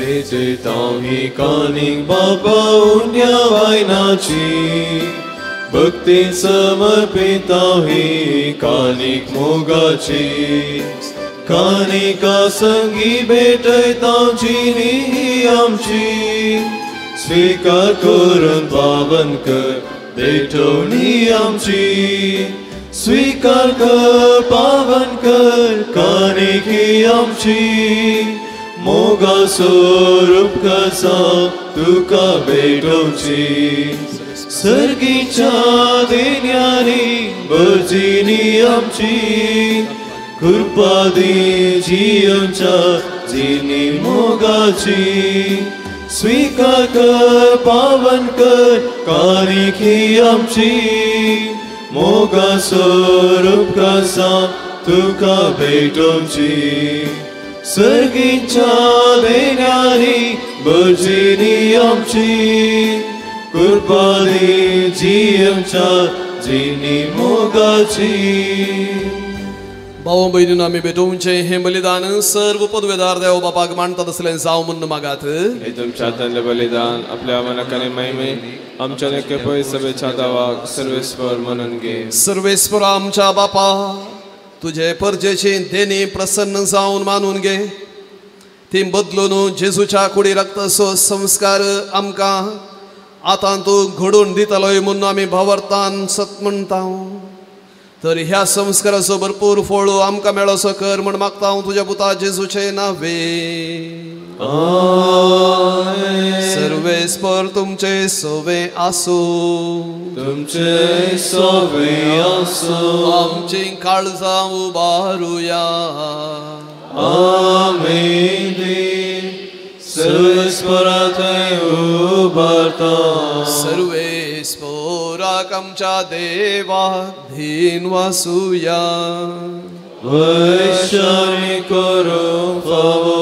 बेजे ताही कानिक बापा उन्या वायनाची भक्ती समर्पिता ही कानिक मोगाची कानिका संगी भेटयता जिनी आमची स्वीकार करून पावन कर भेटवणी आमची स्वीकार कर पावन कर कानिक ही आमची मोगा स्वरूप कसा तुका भेटोवची सर्गीच्या देण्यानी बर्जिनी आमची कृपा दी जियोच्या जिनी मोगाची स्वीकार कर पावन कर कानिकी आमची मोगा स्वरूप कसा तुका भेटोवची सर्गीच्या देण्यानी बर्जिनी आमची कृपा दी जियोच्या जिनी मोगाची. भाव भयणीन आमी भेटोवचें हें बलिदान सर्व पदवेदार देव बापाक मानता तसलें जावं म्हूण मागात. हे तुमच्या हातांतलें बलिदान आपल्या मनाकाने महिमे आमच्या नेके पळय सभेच्या दावाक सर्वेस्वर म्हणून घे. सर्वेस्वर आमच्या बापा तुझे परजेची देणी प्रसन्न जावन मानून घे. ती बदलून जेजूच्या कुडी रक्ताचो संस्कार आमकां आतां तूं घडोवन दितलोय म्हणून आमी भावार्थान सत म्हणटा. तर ह्या संस्काराचो भरपूर फळ आमकां मेळोसो कर म्हण मागता तुज्या पुता जेजूचे नांवे. सर्वेस्पर तुमचे सोवे आसूं तुमचे सोवे आसूं आमची काळजां उबारुया. आमेन. सर्वेस्परात उबारता सर्वेस्पराक आमच्या देवाक धीन वासुया. वैशाणी करूं फावो.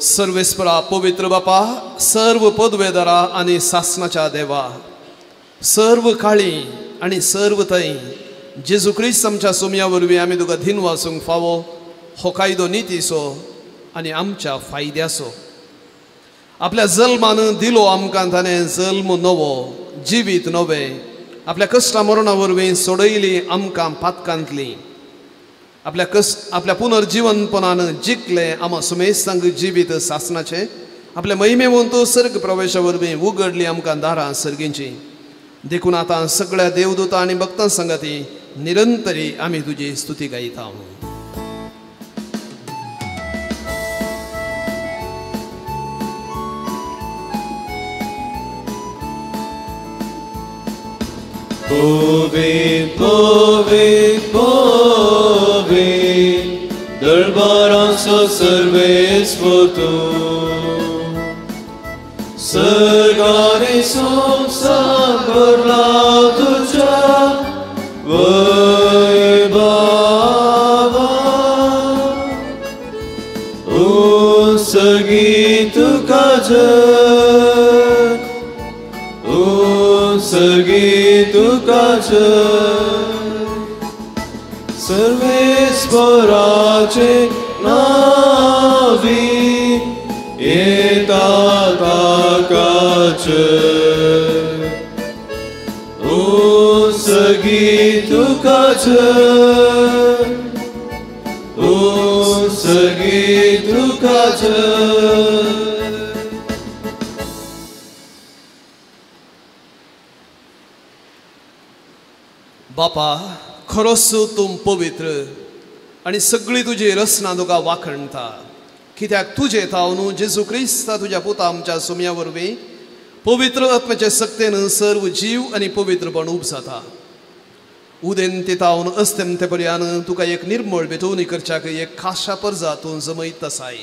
सर्वेस्परा पवित्र बापा सर्व पदवेदारा आनी सासनाच्या देवा सर्व काळी आनी सर्व थंय जेजू क्रिस्त आमच्या सोमया वरवीं आमी तुका धीन वासूंक फावो. हो कायदो नितीचो आनी आमच्या फायद्याचो. आपल्या जल्मान दिलो आमकां ताणें जल्म नवो जिवीत नवें आपल्या कश्टा मरणा वरवीं सोडयली आमकां पातकांतली. आपल्या पुनर्जीवनपणान जिखले आमा सुमेस्तांक जिवीत सासनाचें. आपल्या महिमेवंत सर्ग प्रवेशा वरवीं उगडली आमकां दारां सर्गींची. देखून आतां सगळ्या देवदूतां आनी भक्तां संगती निरंतरी आमी तुजी स्तुती गायता. Poved, poved, poved, dărbaranță सर्वेस्वर tu. Sărgare sunt sărbărla tucea, voi bava. Un sărghitu cager, un sărghitu सर्वेस्पराचे नावी तुकाच ओ सगी तुकाच ओ सगी तुकाच बापा खरोच तूं पवित्र आनी सगळी तुजी रचना तुका वाखणटा कित्याक तुजे थाव न्हू जेजू क्रिस्ता तुज्या पुता आमच्या सुमया वरवीं पवित्र आत्म्याचे सक्तेन सर्व जीव आनी पवित्रपण उब जाता उदेन ते तावन अस्तेम ते पर्यान तुका एक निर्मळ बेतवणी करच्याक एक खाशा पर्जा तूं जमयत आसाय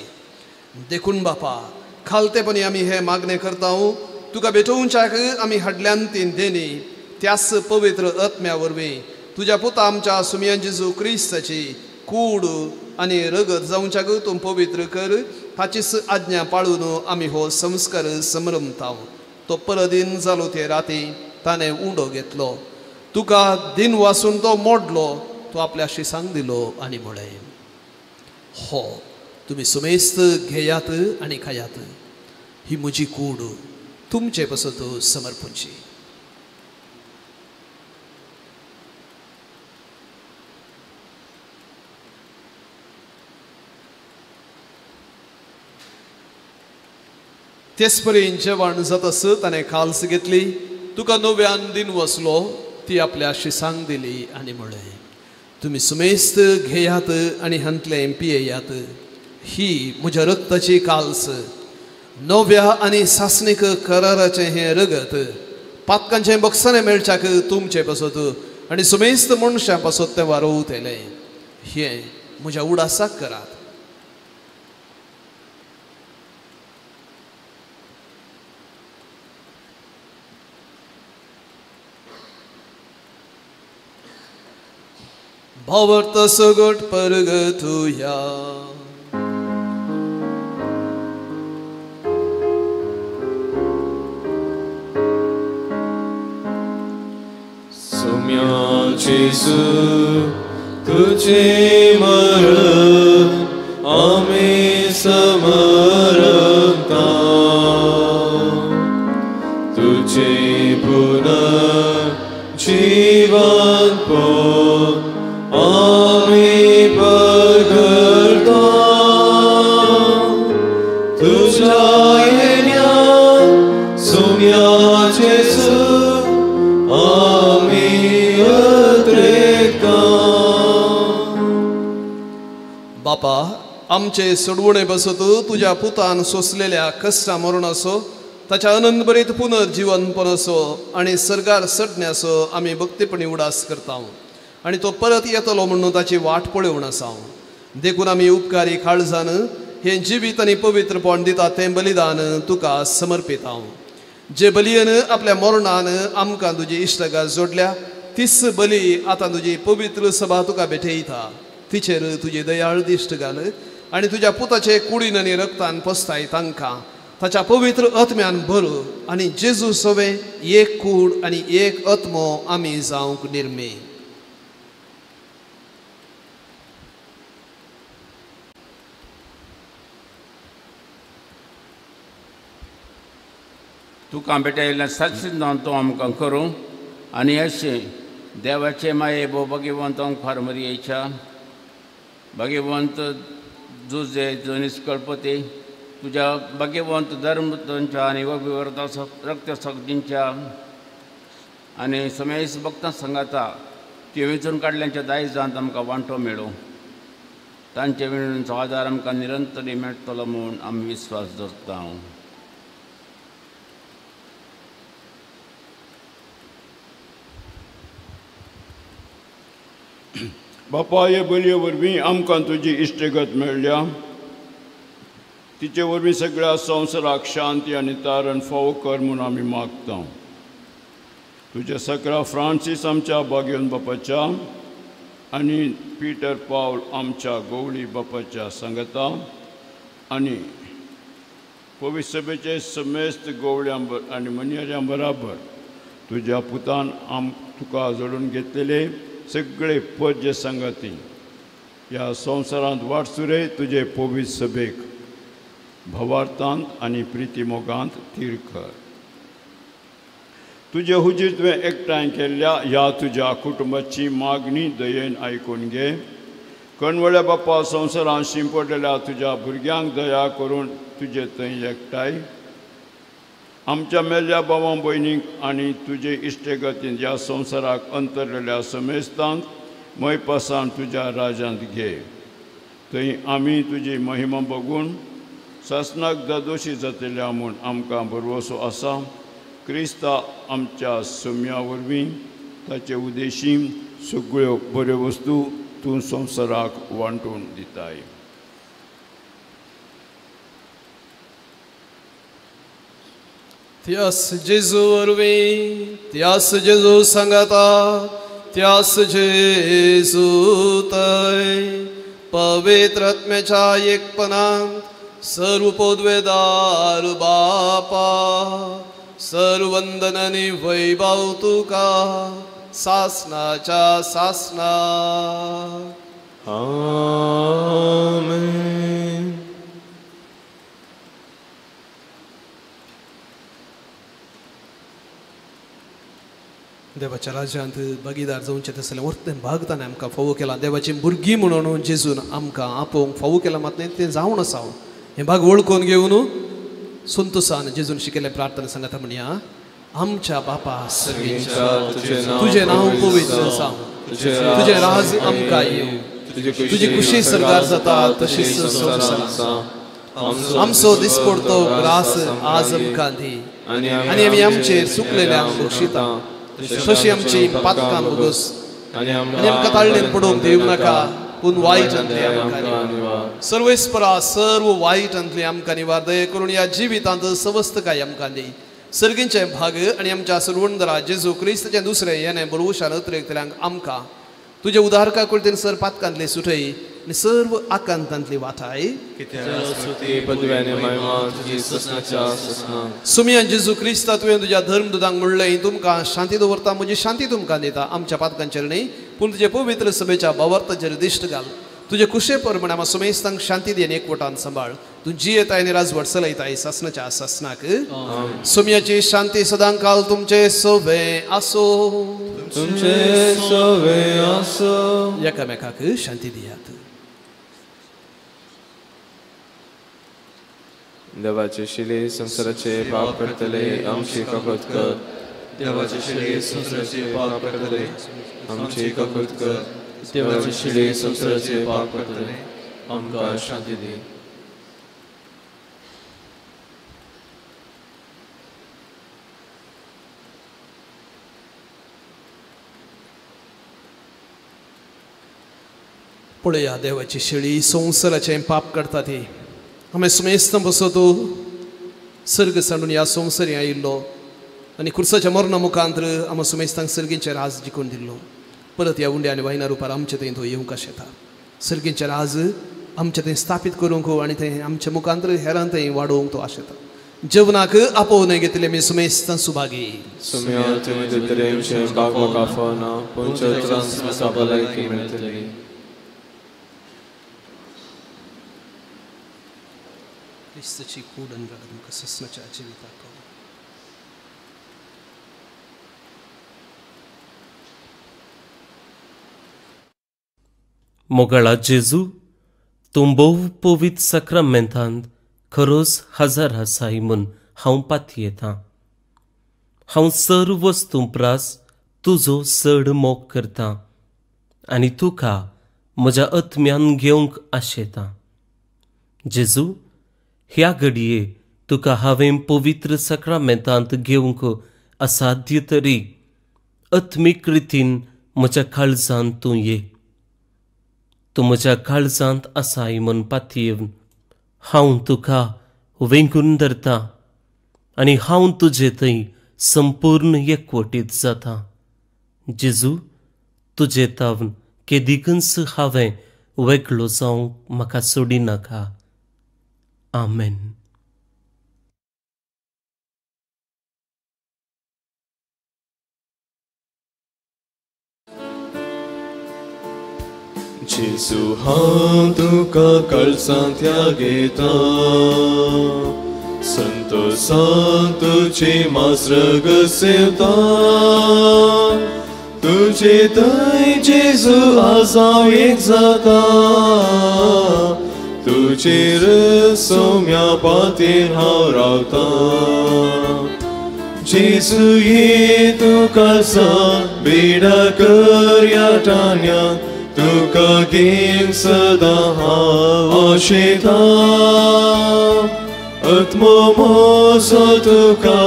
देखून बापा खालतेपणी आमी हे मागणे करता तुका बेटोवच्याक आमी हाडल्यान ती देणी त्याच पवित्र आत्म्या वरवीं तुज्या पुता आमच्या सुमया जेजू क्रिस्ताची कूड आनी रगत जावच्याक तूं पवित्र कर ताचीच आज्ञा पाळून आमी हो संस्कार समरमता तो परदीन जालो ते राती ताणें उंडो घेतलो तुका दिन वासून तो मोडलो तो आपल्या शिसांक दिलो आनी म्हळें हो तुमी सुमेस्त घेयात आनी खायात ही म्हजी कूड तुमचे पसत समर्पणची तेच पर्यंत जेवण जातस ताणें खालस घेतली तुका नव्यान दिन वसलो ती आपल्या शिसांक दिली आनी म्हळें तुमी सुमेस्त घेयात आनी हांतलें पियेयात ही म्हज्या रक्ताची काल्स नव्या आनी सासणीक कराराचें हें रगत पातकांचें बक्षाने मेळच्याक तुमचे पासत आनी सुमेस्त मनशां पासत तें वारोवतलें हें म्हज्या उडासाक करात भावर्त सगट परगतुया जेसू तुझे मरण आम्ही समरता तुझे पुनर्जीवन पो आम्ही पगडता तुझ्या येण्यात सोम्या जेसू बापा आमचे सोडवणे बसत तुझ्या पुतान सोसलेल्या कष्टा मरणाचो ताच्या आनंद बरीत पुनर्जीवनपण असो आणि सर्गार चडण्याचो आमी भक्तीपणी उडास करता आणि तो परत येतलो म्हणून ताची वाट पळोवन आसा देखून आमी उपकारी काळजान हे जिवीत आनी पवित्रपण दिता तें बलिदान तुका समर्पिता जे बलियन आपल्या मरणान आमकां तुजी इश्टगार जोडल्या तीच बली आतां तुजी पवित्र सभा तुका भेटयता तिचेर तुजी दयाळ दिश्ट घाल आनी तुज्या पुताचे कुडीन आनी रक्तान पसताय तांकां ताच्या पवित्र आत्म्यान भर आनी जेजू सवे एक कूड आनी एक आत्मो आमी जावंक निर्मे तुका भेटयल्लें सत्सिद्धांत तो आमकां करूं आनी अशें देवाचे माये भो भगवंतांक फार्मरियेच्या भगवंत जुजे जोनीस कळपती तुझ्या भगवंत धर्मतांच्या आनी वभिवर्ता रक्त शक्तींच्या आनी समेस भक्तां सांगाता ती वेचून काडल्यांच्या दायजांत आमकां वांटो मेळूं तांचे विणूंचो आदार आमकां निरंतरी मेळटलो म्हूण आमी विस्वास दवरता बापा हे बलये वरवीं आमकां तुजी इश्टगत मेळ्ळ्या तिचे वरवीं सगळ्या संवसाराक शांती आनी तारण फावो कर म्हूण आमी मागता तुजे सकरा फ्रांसीस आमच्या भाग्यवन बापाच्या आनी पिटर पावल आमच्या गवळी बापाच्या सांगता आनी पवित्र सभेचे समेस्त गवळ्यां आनी मनयाऱ्यां बराबर तुज्या पुतान तुका जोडून घेतलेले सगळे पद्य संगती ह्या संवसारांत वाटसुरे तुजे पवित्र सभेक भवार्थांत आनी प्रिती मोगांत तीर कर तुझे हुजीर तुवें एकठांय केल्ल्या ह्या तुज्या कुटुंबाची मागणी दयेन आयकून घे. कणवळ्या बापा संवसारांत शिंपडलेल्या तुज्या भुरग्यांक दया करून तुजे थंय एकठांय. आमच्या मेल्ल्या भावां भयणींक आनी तुजे इश्टेगतीन ह्या संवसाराक अंतरलेल्या समेस्तांत मैपासान तुज्या राजांत घे. थंय आमी तुजी महिमा बघून सासनाक दोशी जातल्या म्हूण आमकां भरवसो आसा. क्रिस्ता आमच्या सोम्या वरवीं ताचे उद्देशी सगळ्यो बऱ्यो वस्तू तूं संवसाराक वांटून दिताय. त्यास जेजू वरवीं त्यास जेजू सांगाता त्यास जेजू तय पवित्र आत्म्याच्या एकपणांत सर्व पदवेदार बापा सर्व वंदन आनी वैभव तुका सासनाच्या सासना. आमेन. देवाच्या राज्यांत भागीदार जावचे तसले वर्तें भागताना आमकां फोव केला. देवाची भुरगीं म्हणून जेजून आमकां आपोवंक फोव केला. मात तें जावन आसा हें भाग वळखून घेवन संतोषान जेजून शिकयले प्रार्थना सांगता म्हणया. आमच्या बापा तुझे नांव पवित्र जावं. तुझे राज आमकां येवं. तुजी खुशी सरकार जाता तशीच संवसारांत. आमचो दिसपडतो ग्रास आज आमकां दी आनी आमी आमचेर चुकलेल्यांक बक्षिता तशी आमची पातकां बगस आनी आमकां ताळणेन पडोवंक दिवं नाका पूण वायटांतली आमकां सर्वेस्परा सर्व वायटांतली आमकां निवार दय करून ह्या जिवितांत सवस्थकाय आमकां दी. सर्गींचे भाग आनी आमच्या सर्वंदरा जेजू क्रिस्ताचें दुसरें येणें बरोवशान उतरयतल्यांक आमकां तुजे उदारका कुळतेन सर पातकांतली सुटय आनी सर्व आकांतांतली वाटाय. सुमया जेजू क्रिस्ता तुवें तुज्या धर्मदुतांक म्हणलें तुमकां शांती दवरता म्हजी शांती तुमकां दिता. आमच्या पातकांचेर न्ही पूण तुजे पवित्र सभेच्या भावार्थाचेर दिश्ट घाल. तुजे कुशे परमणे आमी समेस्तांक शांती दियेन एकवटान सांबाळ. तूं जियेताय आनी राजवट चलयताय सासनाच्या सासनाक. सुमयाची शांती सदां काल तुमचे सोबे आसो. तुमचे सोबे आसो. एकामेकाक शांती दियात. देवाचे शिले संसाराचे पाप करतले आमची कपत कर. देवाचे शिले संसाराचे पाप करतले आमची कपत कर. देवाचे शिले संसाराचे पाप करतले आमकां शांती दी. पळया देवाची शिळी संवसाराचें पाप करता ती. आमी सुमेस्त बसो तूं सर्ग सांडून ह्या संवसारी आयिल्लो आनी कुर्साच्या मरणा मुखांतर आमी सुमेस्तांक सर्गींचे राज जिखून दिल्लो. परत ह्या उंड्या आनी वायना रुपार आमचे थंय तो येवंक आशेता. सर्गींचे राज आमचे थंय स्थापीत करूंक आनी थंय आमच्या मुखांतर हेरां थंय वाडोवंक तो आशेता. जेवणाक आपोवन घेतले मी सुमेस्तां सुभागी. सुमया तुवें दितले आमचें बागोवंक आफावना पूण चत्रांत भलायकी मेळटली. क्रिस्ताची कूड आनी रगत आमकां ससनाच्या जिविताक मोगाळा जेजू तूं भोव पवित्र सक्रामेंतांत खरोच हजार आसाय म्हूण हांव पातयेतां. हांव सर्व वस्तू प्रास तुजो चड मोग करतां आनी तुका म्हज्या आत्म्यान घेवंक आशेतां. जेजू ह्या घडये तुका हांवें पवित्र सक्रामेंतांत घेवंक असाध्य तरी आत्मीक रितीन म्हज्या काळजांत तूं ये. तूं म्हज्या काळजांत आसाय म्हूण पातयेवन हांव तुका वेंगून धरतां आनी हांव तुजे थंय संपूर्ण एकवटीत जातां. जेजू तुजे तावन केदिकच हांवें वेगळो जावंक म्हाका सोडिनाका. आमेन. जेजू हांव तुका काळजांत ह्या घेता. Santo Santuci masrăgăsevta, Tuci tăi, Jesu, azau exata, Tuci râsomia patin haurauta. Jesu e tu calsa, bida căria tania, Tu ca ging sada ashita. Atmomoso tu ca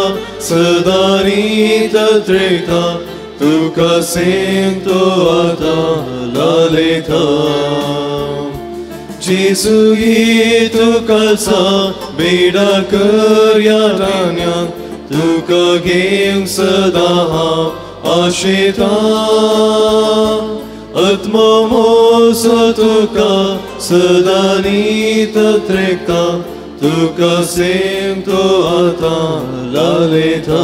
sadarita treta, Tu ca sinto ata lalita. Jesu e tu calsa, bida căria tania, Tu ca ging sada ashita. Atmomoso tu ca sadanita trecta, Tu ca sinto ata lalita.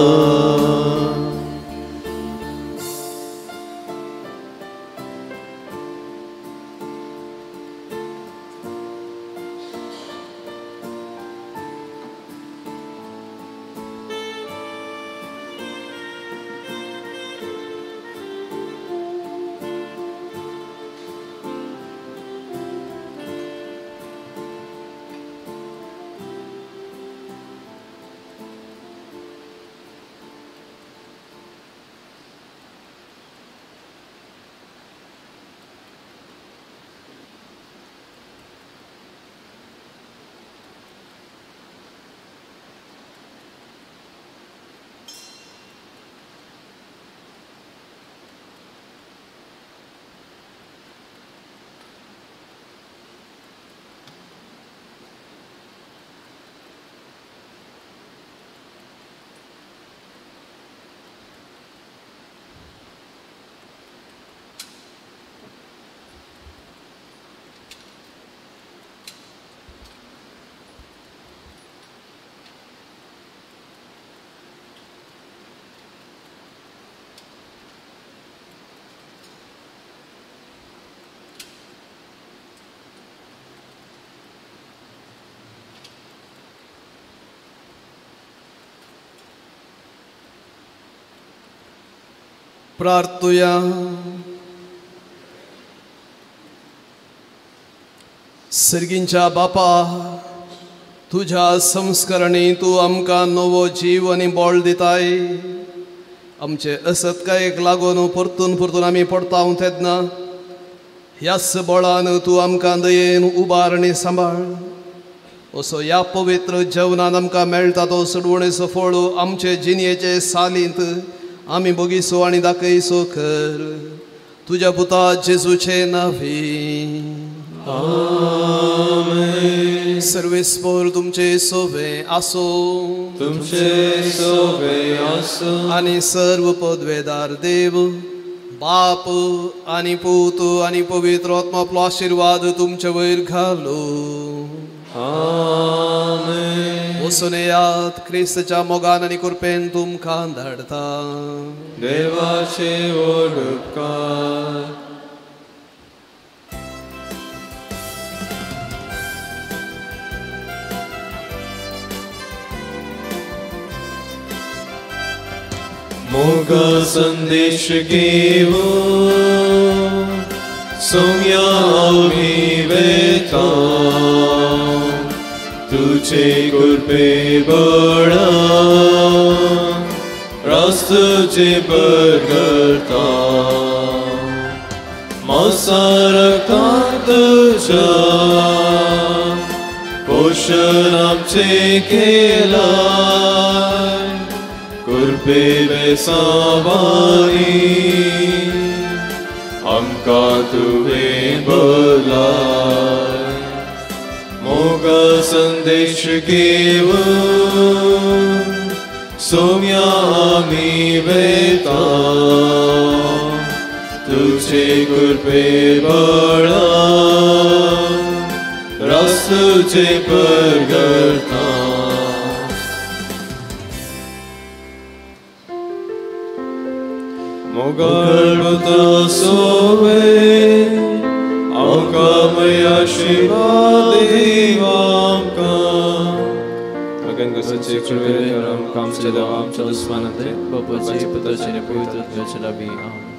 प्रार्थूया. सर्गींच्या बापा, तुझ्या संस्करणी तू आमकां नवो जीव आनी बळ दिताय. आमचे असत्कायेक लागून परतून परतून आमी पडतां तेन्ना ह्याच बळान तू आमकां दयेन उबार आनी सांबाळ. असो ह्या पवित्र जेवणान आमकां मेळटा तो सडवणेचो फळ आमचे जिणेचे सालींत आमी बगीसो आनी दाखयसो कर. तुझ्या पुता जेजूचे नावी. आमेन. सर्वेस्पर तुमचे सोबे आसो. तुमचे सोबे आसो. आनी सर्व पदवेदार देव, बाप आनी पूत आनी पवित्र आत्मापलो आशीर्वाद तुमचे वयर घालो. आमेन. वचून येयात, क्रिस्ताच्या मोगान आनी कृपेन तुमकां धाडटा. देवाचे व्हड उपकार. मोगा संदेश घेऊन सोम्या आम्ही वेता. तुझे कृपे बळा रास्तुचे बरगता. मांसा रक्तांत तुझ्या पोषण आमचे केलाय. कृपे बेसावाई आमकां तुवें भलाय. मोगा संदेश घेऊन सोम्या आमी वेता. तुझे कृपे बळा रास्तुचे परगता. मोगळपुत्र सोवे आमकां आशिर्वाद देव आमकां. gângusace curvele ram, cam ce de am ce dușmanante, popoții putercine puitot vecera bi. Amin.